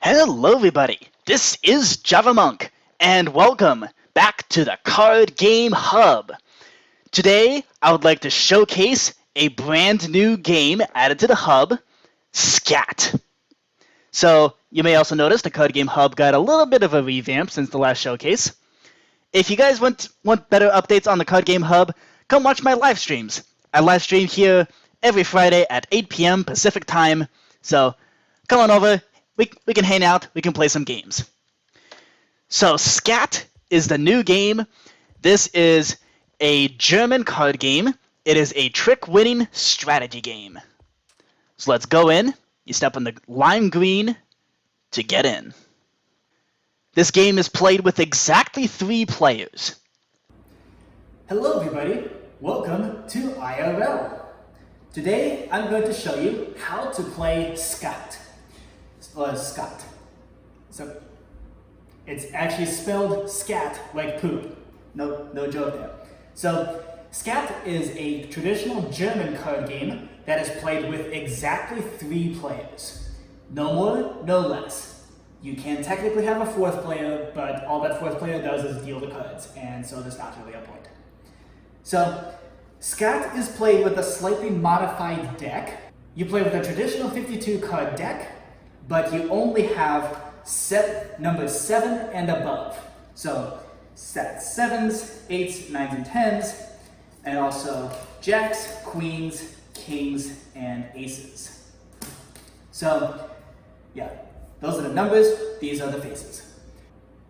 Hello everybody, this is Javamonk, and welcome back to the Card Game Hub. Today, I would like to showcase a brand new game added to the hub, Skat. So, you may also notice the Card Game Hub got a little bit of a revamp since the last showcase. If you guys want better updates on the Card Game Hub, come watch my live streams. I live stream here every Friday at 8 p.m. Pacific time, so come on over. We can hang out, we can play some games. So Skat is the new game. This is a German card game. It is a trick-winning strategy game. So let's go in. You step on the lime green to get in. This game is played with exactly 3 players. Hello everybody, welcome to IRL. Today I'm going to show you how to play Skat. Skat. So it's actually spelled scat like poop. No joke there. So Skat is a traditional German card game that is played with exactly 3 players. No more, no less. You can technically have a 4th player, but all that 4th player does is deal the cards, and so there's not really a point. So Skat is played with a slightly modified deck. You play with a traditional 52 card deck, but you only have set numbers 7 and above. So set 7s, 8s, 9s, and 10s, and also jacks, queens, kings, and aces. So yeah, those are the numbers, these are the faces.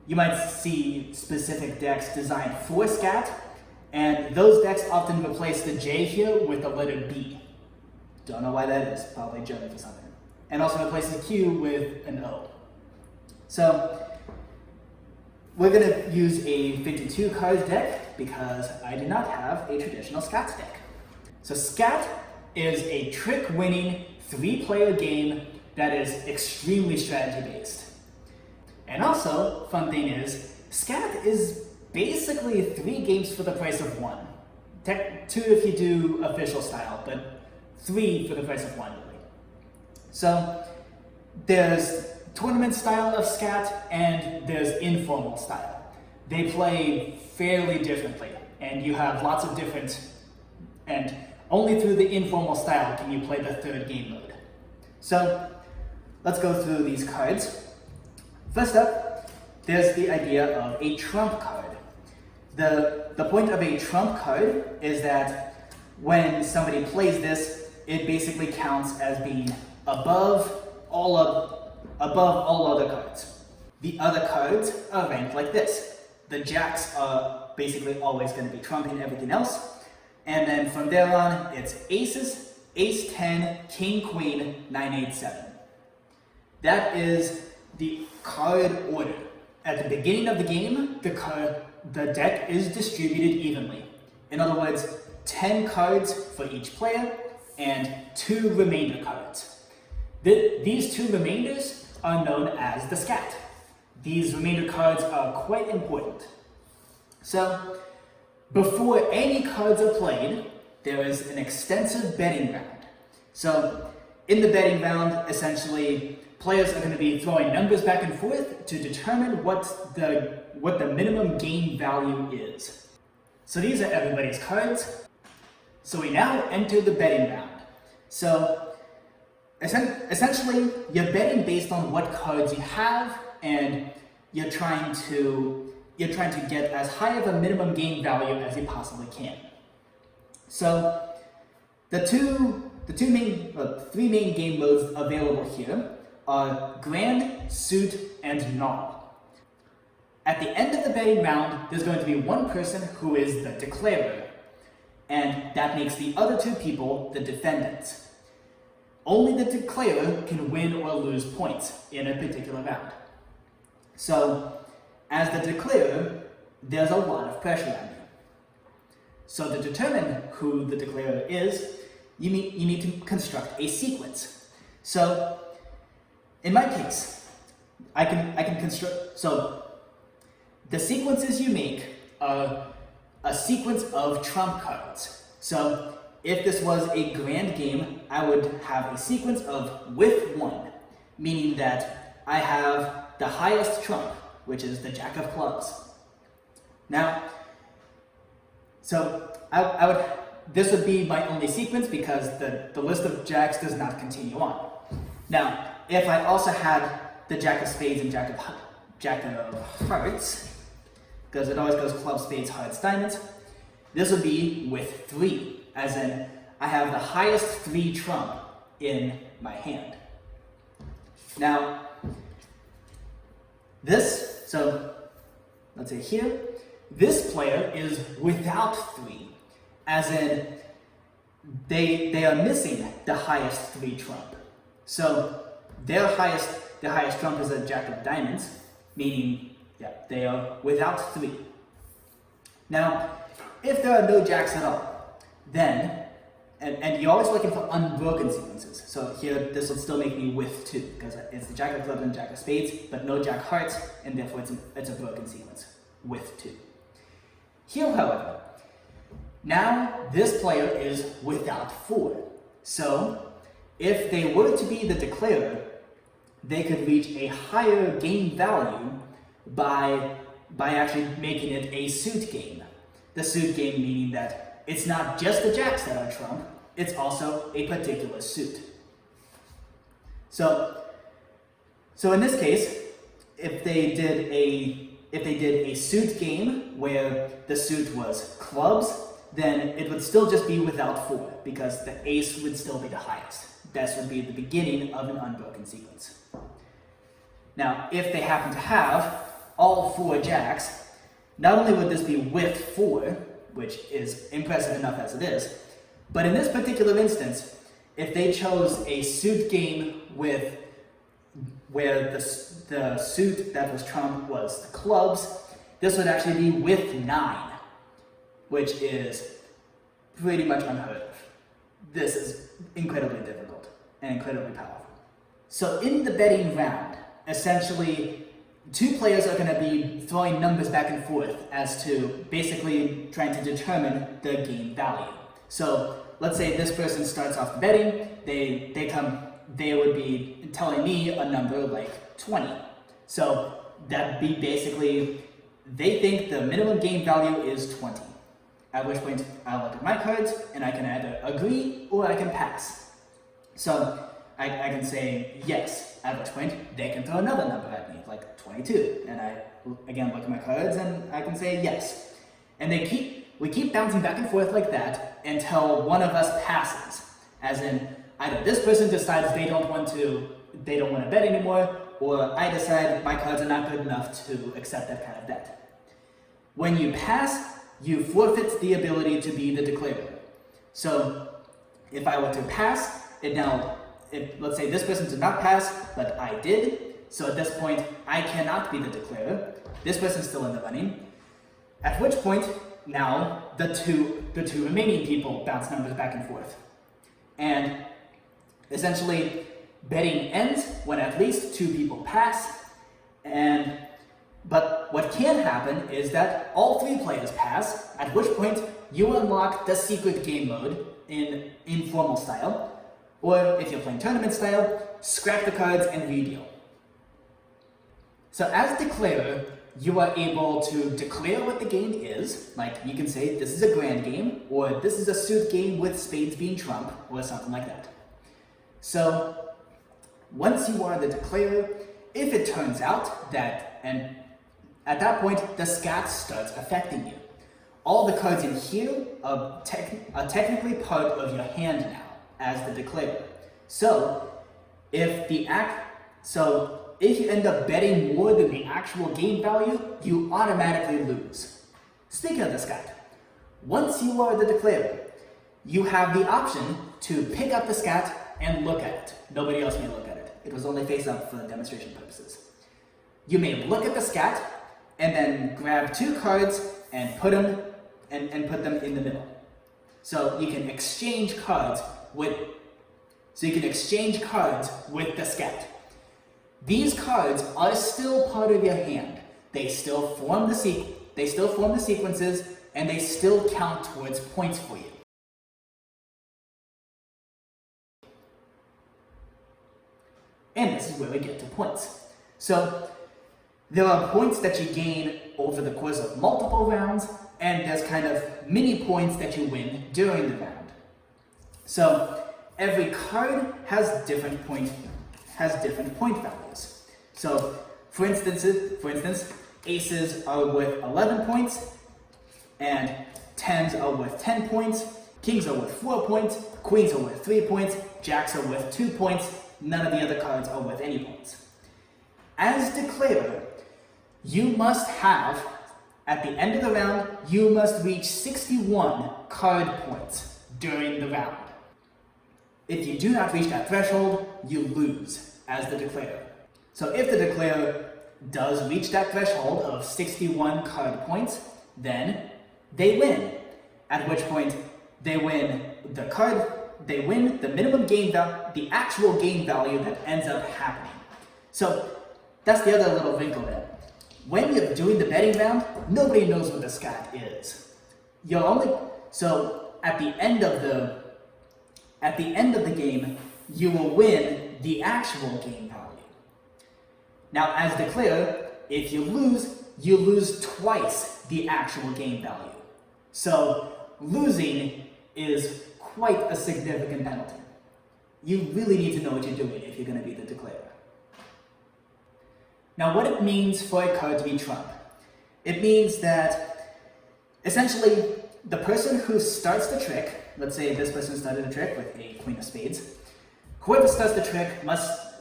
You might see specific decks designed for Skat, and those decks often replace the J here with the letter B. Don't know why that is, probably German for something. And also replace the Q with an O. So we're going to use a 52 cards deck because I do not have a traditional Skat deck. So Skat is a trick-winning 3-player game that is extremely strategy-based. And also, fun thing is, Skat is basically 3 games for the price of 1. 2 if you do official style, but 3 for the price of 1. So there's tournament style of Skat and there's informal style. They play fairly differently, and you have lots of different, and only through the informal style can you play the 3rd game mode. So let's go through these cards. First up, there's the idea of a trump card. The point of a trump card is that when somebody plays this, it basically counts as being above all other cards. The other cards are ranked like this. The jacks are basically always going to be trumping everything else. And then from there on, it's aces, ace 10, king, queen, 9, 8, 7. That is the card order. At the beginning of the game, the deck is distributed evenly. In other words, 10 cards for each player and 2 remainder cards. These 2 remainders are known as the Skat. These remainder cards are quite important. So, before any cards are played, there is an extensive betting round. So, in the betting round, essentially, players are going to be throwing numbers back and forth to determine what the minimum game value is. So these are everybody's cards. So we now enter the betting round. So essentially, you're betting based on what cards you have, and you're trying to get as high of a minimum game value as you possibly can. So the 3 main game modes available here are Grand, Suit, and Null. At the end of the betting round, there's going to be one person who is the declarer, and that makes the other 2 people the defendants. Only the declarer can win or lose points in a particular round. So, as the declarer, there's a lot of pressure on you. So to determine who the declarer is, you need to construct a sequence. So, in my case, I can construct, so the sequences you make are a sequence of trump cards. So if this was a grand game, I would have a sequence of with 1, meaning that I have the highest trump, which is the jack of clubs. Now, so this would be my only sequence because the list of jacks does not continue on. Now, if I also had the jack of spades and jack of hearts, because it always goes clubs, spades, hearts, diamonds, this would be with 3, as in I have the highest 3 trump in my hand. Now, so let's say here, this player is without 3, as in they are missing the highest 3 trump. So their highest trump is a jack of diamonds, meaning they are without 3. Now, if there are no jacks at all, then and you're always looking for unbroken sequences. So here, this will still make me with 2, because it's the jack of clubs and jack of spades, but no jack hearts, and therefore it's a broken sequence with 2. Here, however, now this player is without 4. So if they were to be the declarer, they could reach a higher game value by actually making it a suit game. The suit game meaning that it's not just the jacks that are trump, it's also a particular suit. So in this case, if they did a suit game where the suit was clubs, then it would still just be without 4, because the ace would still be the highest. This would be the beginning of an unbroken sequence. Now, if they happen to have all 4 jacks, not only would this be with 4, which is impressive enough as it is, but in this particular instance, if they chose a suit game where the suit that was trump was the clubs, this would actually be with 9, which is pretty much unheard of. This is incredibly difficult and incredibly powerful. So in the betting round, essentially, 2 players are going to be throwing numbers back and forth as to basically trying to determine the game value. So let's say this person starts off betting, they would be telling me a number like 20. So that'd be basically, they think the minimum game value is 20. At which point I'll look at my cards and I can either agree or I can pass. So I can say yes, at which point they can throw another number at me, like 22. And I, again, look at my cards and I can say yes. And we keep bouncing back and forth like that until one of us passes. As in, either this person decides they don't want to bet anymore, or I decide my cards are not good enough to accept that kind of bet. When you pass, you forfeit the ability to be the declarer. So if I were to pass, let's say this person did not pass, but I did, so at this point, I cannot be the declarer. This person's still in the running. At which point, now, the two remaining people bounce numbers back and forth. And essentially, betting ends when at least 2 people pass, but what can happen is that all 3 players pass, at which point you unlock the secret game mode in informal style, or if you're playing tournament style, scrap the cards and redeal. So as declarer, you are able to declare what the game is, like you can say this is a grand game, or this is a suit game with spades being trump, or something like that. So once you are the declarer, if it turns out that, and at that point the scat starts affecting you. All the cards in here are technically part of your hand now, as the declarer. So if you end up betting more than the actual game value, you automatically lose. Speaking of the scat, once you are the declarer, you have the option to pick up the scat and look at it. Nobody else may look at it. It was only face up for demonstration purposes. You may look at the scat and then grab 2 cards and put them in the middle. So you can exchange cards with the scat. These cards are still part of your hand. They still form the sequences, and they still count towards points for you. And this is where we get to points. So There are points that you gain over the course of multiple rounds, and there's kind of mini points that you win during the round. So every card has different point values. So for instance, aces are worth 11 points, and tens are worth 10 points, kings are worth 4 points, queens are worth 3 points, jacks are worth 2 points, none of the other cards are worth any points. As declarer, you must have, at the end of the round, you must reach 61 card points during the round. If you do not reach that threshold, you lose as the declarer. So if the declarer does reach that threshold of 61 card points, then they win. At which point they win the minimum game value, the actual game value that ends up happening. So that's the other little wrinkle there. When you're doing the betting round, nobody knows what the scat is. So at the end of the game, you will win the actual game value. Now, as declarer, if you lose twice the actual game value. So losing is quite a significant penalty. You really need to know what you're doing if you're going to be the declarer. Now, what it means for a card to be trump. It means that essentially the person who starts the trick, let's say this person started the trick with a queen of spades, whoever starts the trick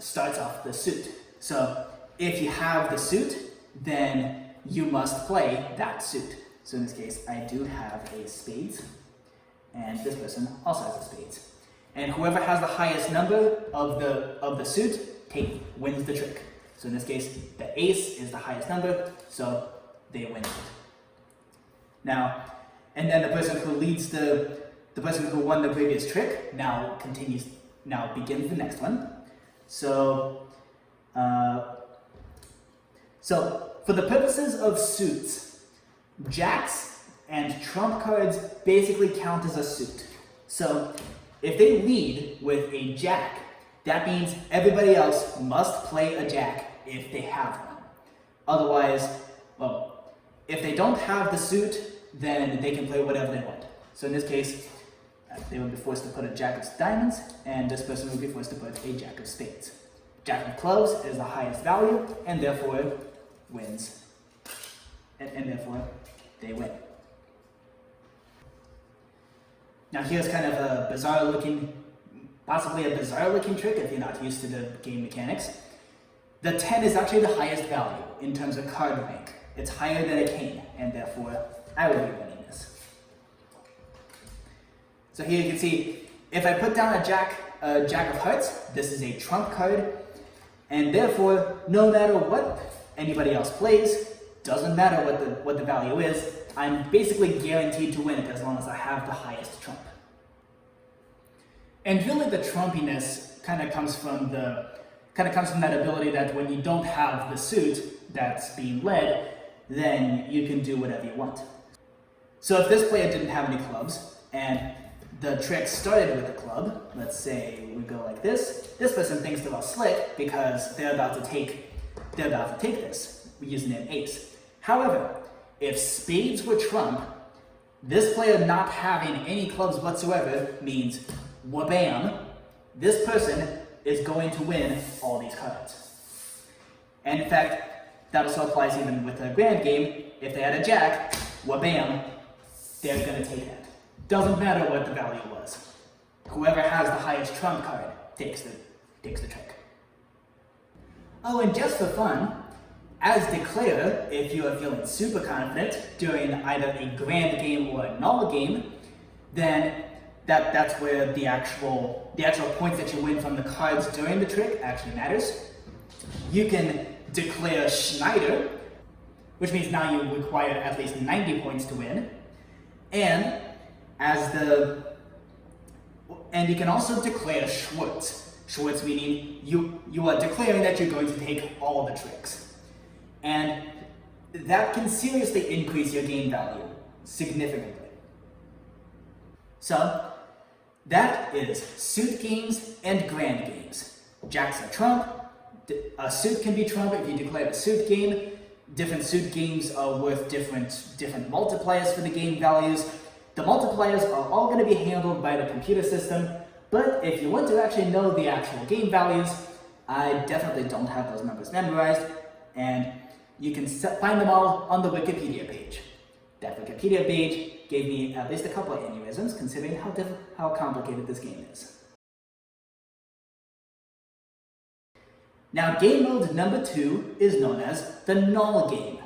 starts off the suit. So if you have the suit, then you must play that suit. So in this case, I do have a spades, and this person also has a spades. And whoever has the highest number of the suit wins the trick. So in this case, the ace is the highest number, so they win it. Now, and then the person who won the previous trick now begins the next one. So for the purposes of suits, jacks and trump cards basically count as a suit. So if they lead with a jack, that means everybody else must play a jack if they have one. Otherwise, well, if they don't have the suit, then they can play whatever they want. So in this case, they would be forced to put a jack of diamonds, and this person would be forced to put a jack of spades. Jack of clubs is the highest value, and therefore wins. And therefore, they win. Now here's kind of a possibly a bizarre looking trick if you're not used to the game mechanics. The 10 is actually the highest value in terms of card rank. It's higher than a king, and therefore I will be winning this. So here you can see, if I put down a jack of hearts, this is a trump card, and therefore no matter what anybody else plays, doesn't matter what the value is, I'm basically guaranteed to win it as long as I have the highest trump. And really the trumpiness kind of comes from that ability that when you don't have the suit that's being led, then you can do whatever you want. So if this player didn't have any clubs, and the trick started with a club, let's say we go like this person thinks they're all slick because they're about to take this, using an ace. However, if spades were trump, this player not having any clubs whatsoever means, wha-bam, this person is going to win all these cards. And in fact, that also applies even with a grand game. If they had a jack, wha-bam, they're going to take that. Doesn't matter what the value was. Whoever has the highest trump card takes the trick. Oh, and just for fun, as declarer, if you are feeling super confident during either a grand game or a null game, then that's where the actual points that you win from the cards during the trick actually matters. You can declare Schneider, which means now you require at least 90 points to win, and you can also declare Schwartz. Schwartz meaning you are declaring that you're going to take all the tricks, and that can seriously increase your game value significantly. So that is suit games and grand games. Jacks are trump, a suit can be trump if you declare a suit game. Different suit games are worth different multipliers for the game values. The multipliers are all going to be handled by the computer system, but if you want to actually know the actual game values, I definitely don't have those numbers memorized, and you can find them all on the Wikipedia page. That Wikipedia page gave me at least a couple of aneurysms, considering how complicated this game is. Now, game mode number 2 is known as the null game.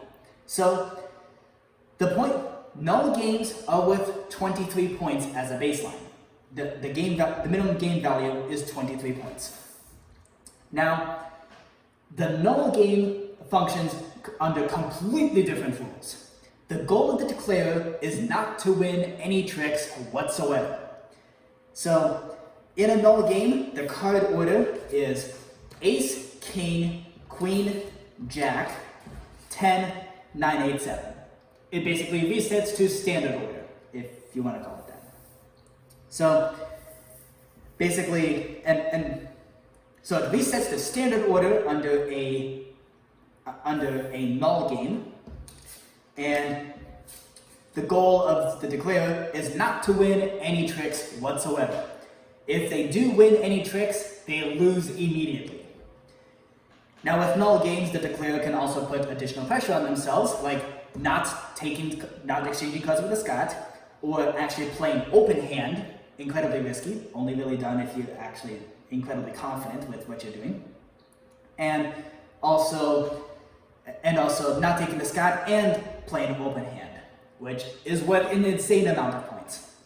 So, null games are worth 23 points as a baseline. The minimum game value is 23 points. Now, the null game functions under completely different rules. The goal of the declarer is not to win any tricks whatsoever. So, in a null game, the card order is Ace, King, Queen, Jack, 10, 9, 8, 7. It basically resets to standard order, if you want to call it that. So, basically, so it resets to standard order under a null game, and the goal of the declarer is not to win any tricks whatsoever. If they do win any tricks, they lose immediately. Now, with null games, the declarer can also put additional pressure on themselves, like not exchanging cards with a Skat, or actually playing open hand, incredibly risky, only really done if you're actually incredibly confident with what you're doing, and also not taking the Skat and playing open hand, which is worth an insane amount of points.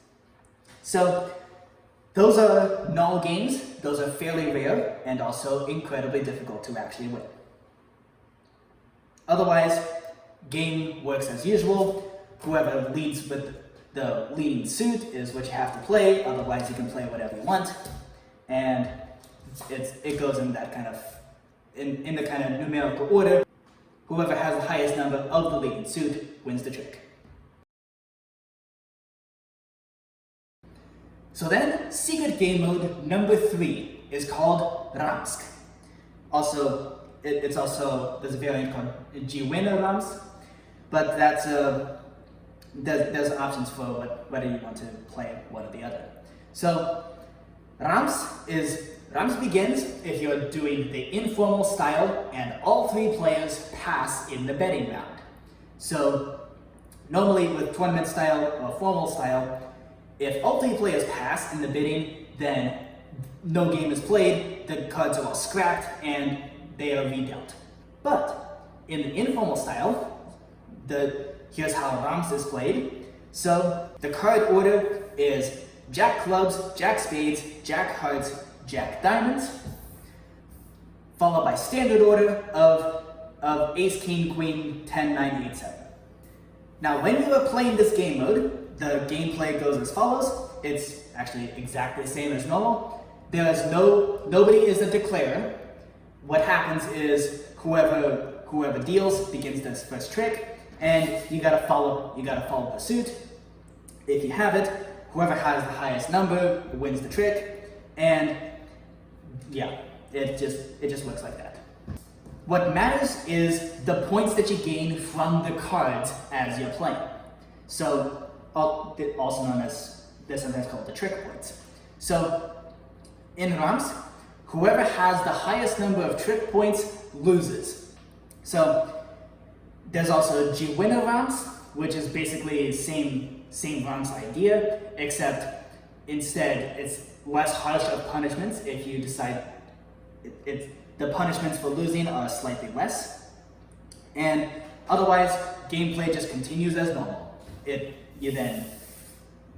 So, those are null games. Those are fairly rare and also incredibly difficult to actually win. Otherwise, game works as usual. Whoever leads with the leading suit is what you have to play. Otherwise, you can play whatever you want, and it goes in that kind of in the kind of numerical order. Whoever has the highest number of the leading suit wins the trick. So then, secret game mode number 3 is called Ramsk. Also, there's a variant called G-Winner Ramsk, but there's options for whether you want to play one or the other. So, Ramsk begins if you're doing the informal style and all 3 players pass in the betting round. So, normally with tournament style or formal style, if all 3 players pass in the bidding, then no game is played, the cards are all scrapped, and they are redealt. But in the informal style, here's how Ramsk is played. So the card order is Jack Clubs, Jack Spades, Jack Hearts, Jack Diamonds, followed by standard order of Ace, King, Queen, 10, 9, 8, 7. Now when you are playing this game mode, the gameplay goes as follows. It's actually exactly the same as normal. Nobody is a declarer. What happens is whoever deals begins this first trick, and you gotta follow the suit. If you have it, whoever has the highest number wins the trick, and yeah, it just works like that. What matters is the points that you gain from the cards as you're playing. So, also known as, there's something called the trick points. So, in Ramsk, whoever has the highest number of trick points loses. So, there's also G-Winner Ramsk, which is basically the same Ramsk idea, except instead it's less harsh of punishments if you decide the punishments for losing are slightly less. And otherwise, gameplay just continues as normal. You then,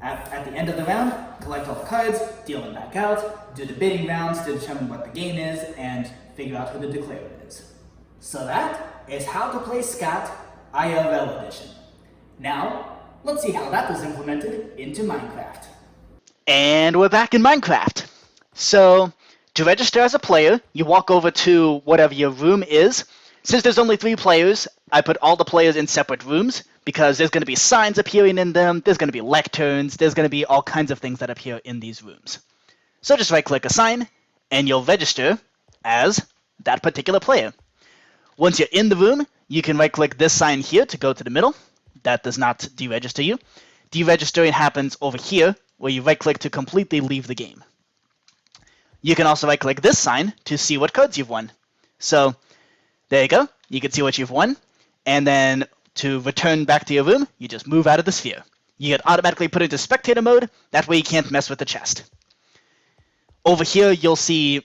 at the end of the round, collect all the cards, deal them back out, do the bidding rounds to determine what the game is, and figure out who the declarer is. So that is how to play Skat IRL edition. Now, let's see how that was implemented into Minecraft. And we're back in Minecraft. So, to register as a player, you walk over to whatever your room is. Since there's only 3 players, I put all the players in separate rooms, because there's going to be signs appearing in them, there's going to be lecterns, there's going to be all kinds of things that appear in these rooms. So just right-click Assign, and you'll register as that particular player. Once you're in the room, you can right-click this sign here to go to the middle. That does not deregister you. Deregistering happens over here, where you right-click to completely leave the game. You can also right-click this sign to see what cards you've won. So there you go. You can see what you've won. And then to return back to your room, you just move out of the sphere. You get automatically put into spectator mode. That way you can't mess with the chest. Over here, you'll see...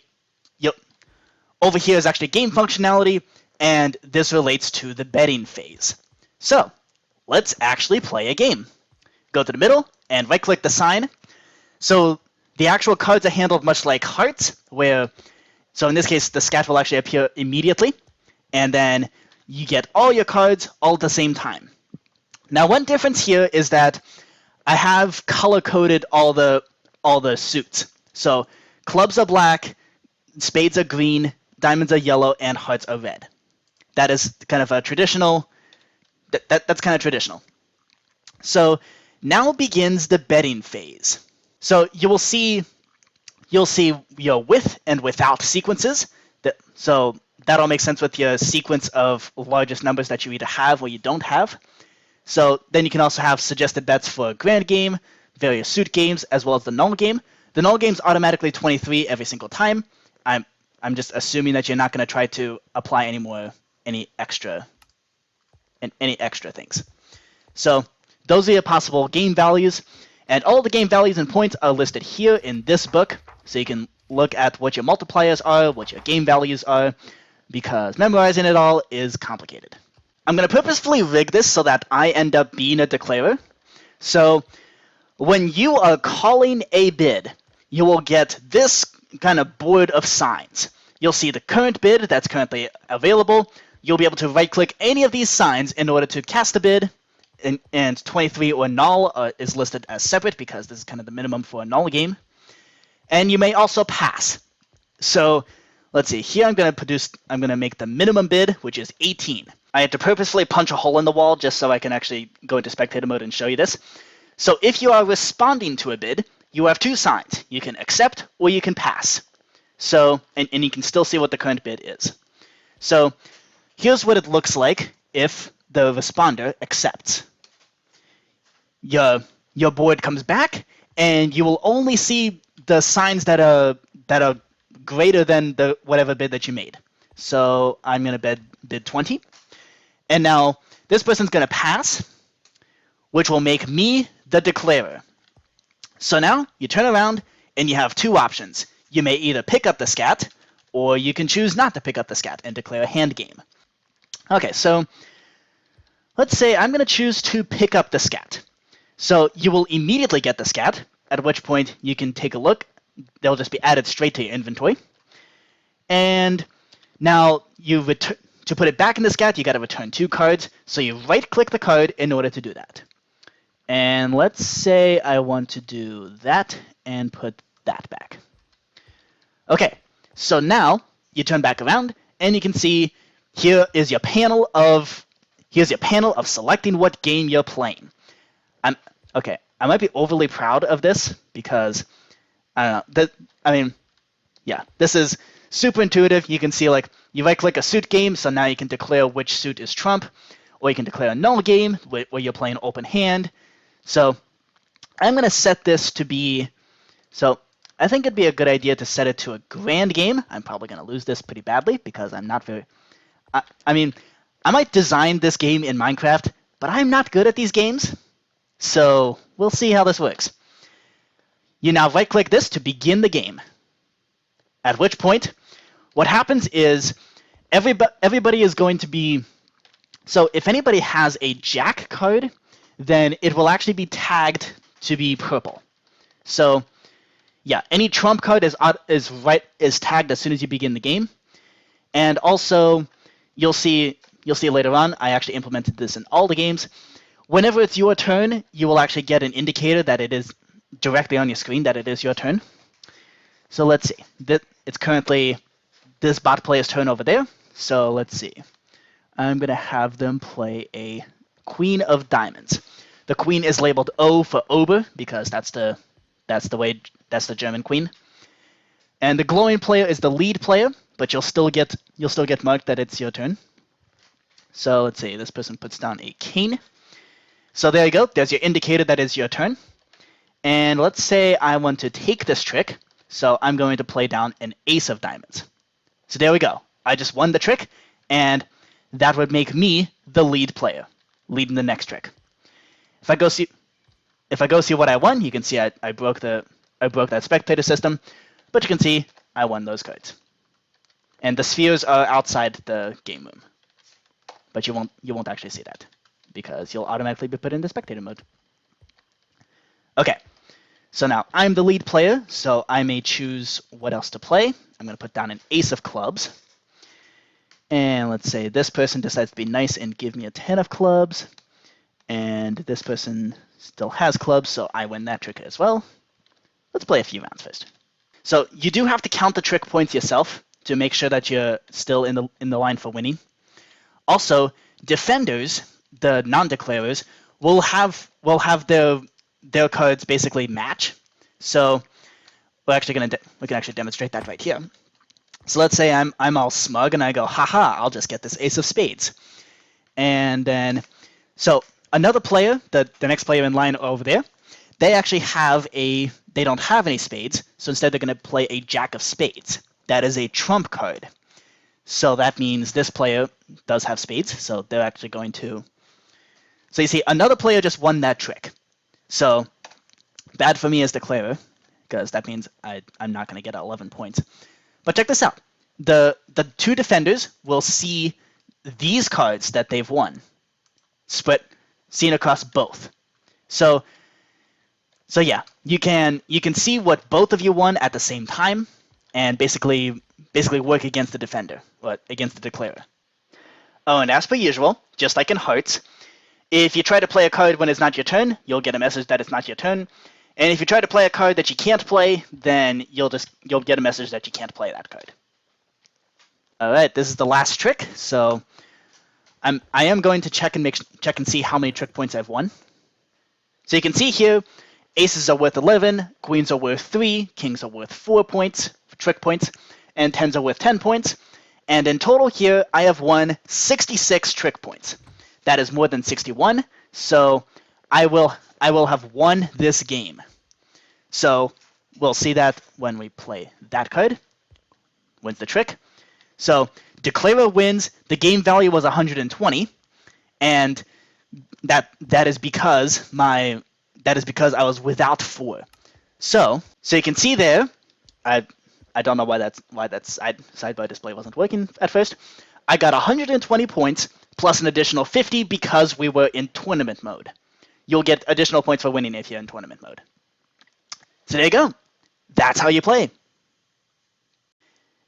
Over here is actually game functionality, and this relates to the betting phase. So let's actually play a game. Go to the middle and right-click the sign. So the actual cards are handled much like hearts, where, so in this case, the scat will actually appear immediately, and then you get all your cards all at the same time. Now, one difference here is that I have color-coded all the suits. So clubs are black, spades are green, diamonds are yellow, and hearts are red. That is kind of a traditional. That's kind of traditional. So now begins the betting phase. So you'll see your with and without sequences. So that all makes sense with your sequence of largest numbers that you either have or you don't have. So then you can also have suggested bets for a grand game, various suit games, as well as the null game. The null game's automatically 23 every single time. I'm just assuming that you're not going to try to apply any extra things. So those are your possible game values, and all the game values and points are listed here in this book, so you can look at what your multipliers are, what your game values are, because memorizing it all is complicated. I'm going to purposefully rig this so that I end up being a declarer. So when you are calling a bid, you will get this kind of board of signs. You'll see the current bid that's currently available. You'll be able to right-click any of these signs in order to cast a bid, and 23 or null is listed as separate because this is kind of the minimum for a null game. And you may also pass. So let's see. Here I'm going to make the minimum bid, which is 18. I had to purposefully punch a hole in the wall just so I can actually go into spectator mode and show you this. So if you are responding to a bid, you have two signs. You can accept or you can pass. So, and you can still see what the current bid is. So here's what it looks like if the responder accepts. Your board comes back, and you will only see the signs that are greater than the whatever bid that you made. So I'm going to bid 20. And now this person's going to pass, which will make me the declarer. So now you turn around and you have two options. You may either pick up the scat, or you can choose not to pick up the scat and declare a hand game. Okay, so let's say I'm going to choose to pick up the scat. So you will immediately get the scat, at which point you can take a look. They'll just be added straight to your inventory. And now to put it back in the scat, you got to return two cards. So you right-click the card in order to do that. And let's say I want to do that and put that back. Okay, so now you turn back around and you can see here's your panel of selecting what game you're playing. I might be overly proud of this because I don't know. This is super intuitive. You can see you right-click a suit game, so now you can declare which suit is trump, or you can declare a null game where you're playing open hand. So I'm going to set this to be. So I think it'd be a good idea to set it to a grand game. I'm probably going to lose this pretty badly because I'm not very... I might design this game in Minecraft, but I'm not good at these games. So we'll see how this works. You now right-click this to begin the game. At which point, what happens is everybody is going to be... So if anybody has a jack card, then it will actually be tagged to be purple. So yeah, any trump card is tagged as soon as you begin the game. And also, you'll see later on, I actually implemented this in all the games. Whenever it's your turn, you will actually get an indicator that it is directly on your screen that it is your turn. So let's see. It's currently this bot player's turn over there. So let's see. I'm going to have them play a Queen of Diamonds. The queen is labeled O for Ober because that's the German queen. And the glowing player is the lead player. but you'll still get marked that it's your turn. So let's say this person puts down a king. So there you go. There's your indicator that it's your turn. And let's say I want to take this trick. So I'm going to play down an ace of diamonds. So there we go. I just won the trick, and that would make me the lead player, leading the next trick. If I go see what I won, you can see I broke that spectator system, but you can see I won those cards. And the spheres are outside the game room, but you won't actually see that because you'll automatically be put into spectator mode. Okay, so now I'm the lead player, so I may choose what else to play. I'm going to put down an ace of clubs. And let's say this person decides to be nice and give me a 10 of clubs. And this person still has clubs, so I win that trick as well. Let's play a few rounds first. So you do have to count the trick points yourself to make sure that you're still in the line for winning. Also, defenders, the non-declarers, will have their cards basically match. So we can actually demonstrate that right here. So let's say I'm all smug and I go, haha, I'll just get this ace of spades. And then, so another player, the next player in line over there, they actually they don't have any spades, so instead they're going to play a jack of spades. That is a trump card. So that means this player does have spades, so they're actually going to... So you see, another player just won that trick. So bad for me as declarer, because that means I'm not going to get 11 points. But check this out. The two defenders will see these cards that they've won, seen across both. So yeah, you can see what both of you won at the same time, and basically work against the defender, or against the declarer. Oh, and as per usual, just like in Hearts, if you try to play a card when it's not your turn, you'll get a message that it's not your turn. And if you try to play a card that you can't play, then you'll get a message that you can't play that card. All right, this is the last trick. So I am going to check and see how many trick points I've won. So you can see here, aces are worth 11, queens are worth 3, kings are worth 4 points, trick points, and 10s are worth 10 points. And in total here, I have won 66 trick points. That is more than 61, so I will have won this game. So we'll see that when we play that card. Wins the trick. So declarer wins. The game value was 120, and that is because I was without 4. So you can see there. I don't know why that sidebar display wasn't working at first. I got 120 points plus an additional 50 because we were in tournament mode. You'll get additional points for winning if you're in tournament mode. So there you go. That's how you play.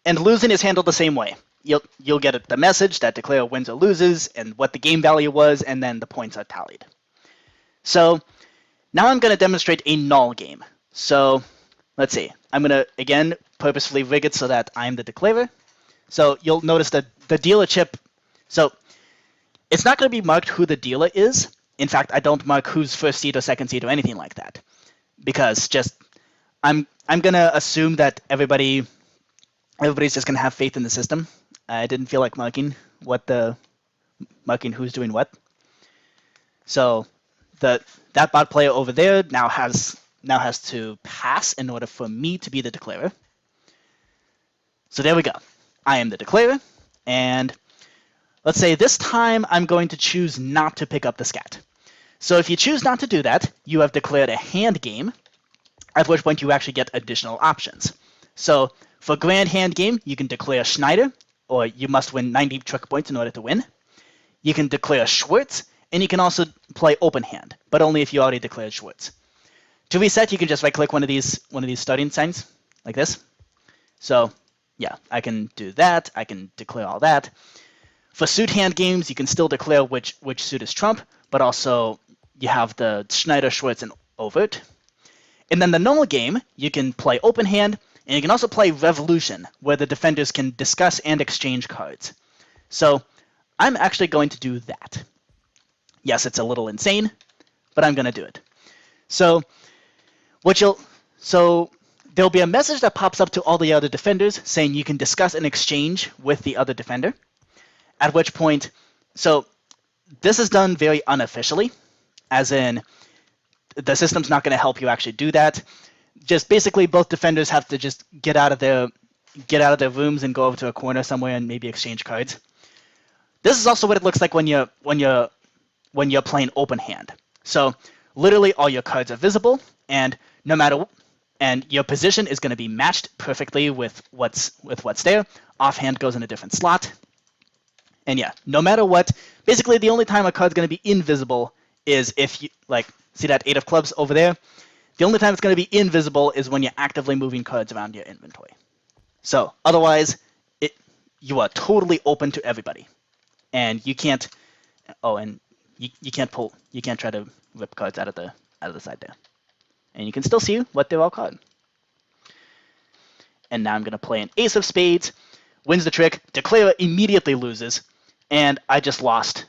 And losing is handled the same way. You'll get the message that declarer wins or loses and what the game value was, and then the points are tallied. So now I'm going to demonstrate a null game. So let's see. I'm going to, again, purposefully rig it so that I'm the declarer. So you'll notice that the dealer chip, so it's not going to be marked who the dealer is. In fact, I don't mark who's first seed or second seed or anything like that, because I'm going to assume that everybody's just going to have faith in the system. I didn't feel like marking who's doing what. So that bot player over there now has to pass in order for me to be the declarer. So there we go. I am the declarer, and let's say this time I'm going to choose not to pick up the scat. So if you choose not to do that, you have declared a hand game, at which point you actually get additional options. So for grand hand game, you can declare Schneider, or you must win 90 trick points in order to win. You can declare Schwartz, and you can also play open hand, but only if you already declared Schwartz. To reset, you can just right-click one of these starting signs, like this. So yeah, I can do that. I can declare all that. For suit hand games, you can still declare which suit is trump, but also you have the Schneider, Schwartz, and overt. And then the null game, you can play open hand, and you can also play revolution, where the defenders can discuss and exchange cards. So I'm actually going to do that. Yes, it's a little insane, but I'm going to do it. So there'll be a message that pops up to all the other defenders saying you can discuss an exchange with the other defender, at which point, so this is done very unofficially, as in the system's not going to help you actually do that. Just basically both defenders have to just get out of their rooms and go over to a corner somewhere and maybe exchange cards. This is also what it looks like when you're playing open hand. So literally all your cards are visible, and and your position is going to be matched perfectly with what's there. Offhand goes in a different slot. And yeah, no matter what, basically the only time a card's going to be invisible is if you, like, see that 8 of clubs over there? The only time it's going to be invisible is when you're actively moving cards around your inventory. So otherwise, you are totally open to everybody. And you can't, and you can't try to rip cards out of the side there. And you can still see what they're all called. And now I'm going to play an ace of spades, wins the trick, declarer immediately loses, and I just lost.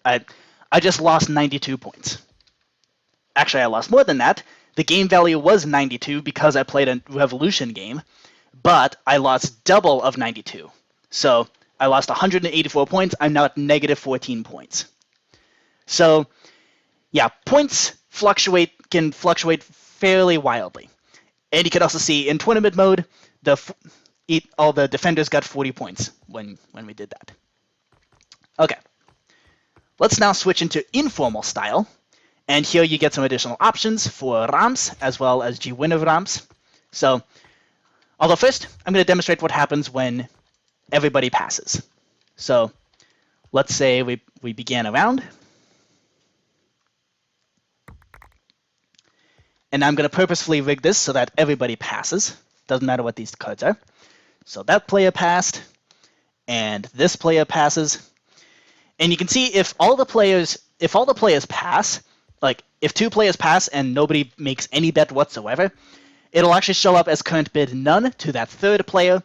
I just lost 92 points. Actually, I lost more than that. The game value was 92 because I played a revolution game, but I lost double of 92. So I lost 184 points. I'm now at negative 14 points. So yeah, points can fluctuate fairly wildly. And you can also see in tournament mode, all the defenders got 40 points when we did that. Okay, let's now switch into informal style. And here you get some additional options for ramps as well as G-winner ramps. So, although first, I'm going to demonstrate what happens when everybody passes. So, let's say we began a round. And I'm going to purposefully rig this so that everybody passes. Doesn't matter what these cards are. So that player passed, and this player passes. And you can see if all the players pass, like if 2 players pass and nobody makes any bet whatsoever, it'll actually show up as current bid none to that 3rd player.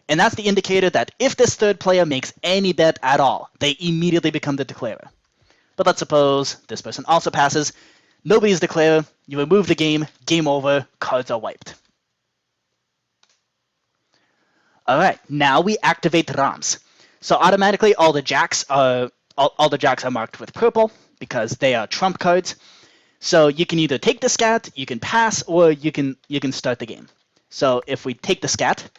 And that's the indicator that if this 3rd player makes any bet at all, they immediately become the declarer. But let's suppose this person also passes. Nobody's declarer, you remove the game over, cards are wiped. Alright, now we activate ramps. So automatically all the jacks are marked with purple because they are trump cards. So you can either take the scat, you can pass, or you can start the game. So if we take the scat,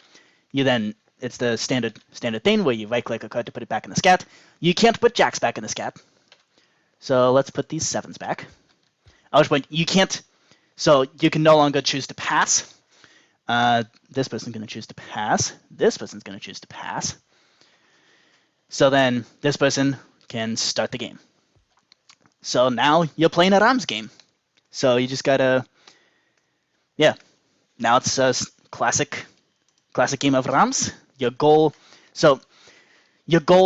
it's the standard thing where you right click a card to put it back in the scat. You can't put jacks back in the scat. So let's put these 7s back. At which point you can't, so you can no longer choose to pass. This person's going to choose to pass. This person's going to choose to pass. So then this person can start the game. So now you're playing a Rams game. So you just gotta, now it's a classic game of Rams. Your goal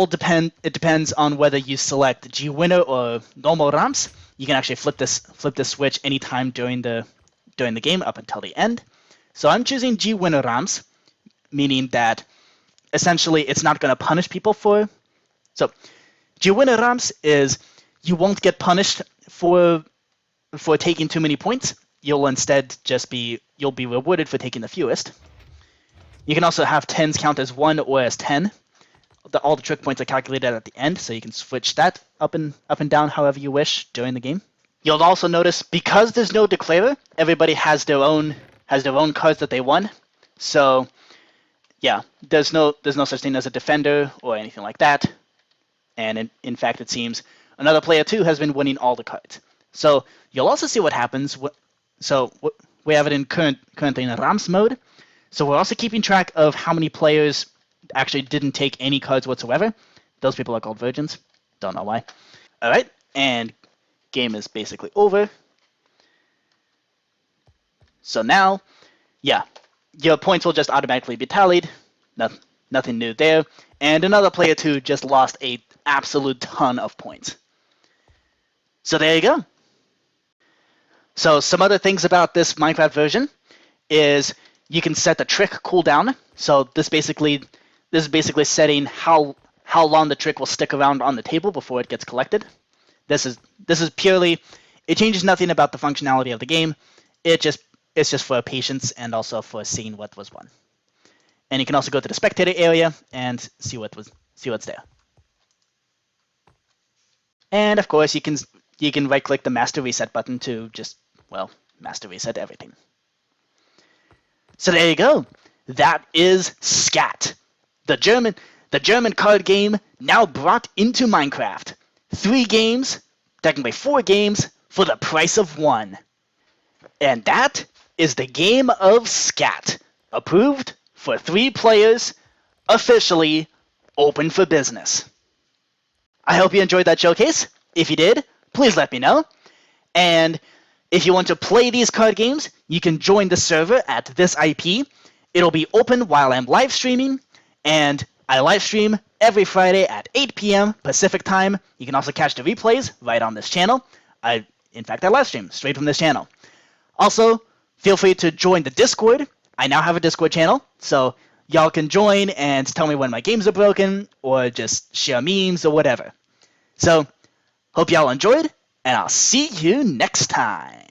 depends on whether you select G winner or normal Rams. You can actually flip this switch anytime during the game up until the end. So I'm choosing G winner Rams, meaning that essentially it's not going to punish people for. So G winner Rams is you won't get punished for taking too many points. You'll instead you'll be rewarded for taking the fewest. You can also have 10s count as 1 or as 10. All the trick points are calculated at the end, so you can switch that up and down however you wish during the game. You'll also notice because there's no declarer, everybody has their own cards that they won. So yeah, there's no such thing as a defender or anything like that. And in fact, it seems another player too has been winning all the cards. So you'll also see what happens. So we have it in currently in Rams mode. So we're also keeping track of how many players actually didn't take any cards whatsoever. Those people are called virgins. Don't know why. All right, and game is basically over. So now, yeah, your points will just automatically be tallied. Nothing new there. And another player too just lost an absolute ton of points. So there you go. So some other things about this Minecraft version is you can set the trick cooldown. So this is basically setting how long the trick will stick around on the table before it gets collected. This is purely, it changes nothing about the functionality of the game. It just It's just for patience and also for seeing what was won. And you can also go to the spectator area and see what's there. And of course, you can right-click the master reset button to just, well, master reset everything. So there you go. That is Skat, the German card game now brought into Minecraft. 3 games, technically 4 games, for the price of 1. And that is the game of Skat, approved for 3 players, officially open for business. I hope you enjoyed that showcase. If you did, please let me know. And if you want to play these card games, you can join the server at this IP. It'll be open while I'm live streaming, and I live stream every Friday at 8 p.m. Pacific time. You can also catch the replays right on this channel. In fact, I live stream straight from this channel. Also, feel free to join the Discord. I now have a Discord channel, so y'all can join and tell me when my games are broken, or just share memes or whatever. So, hope y'all enjoyed, and I'll see you next time.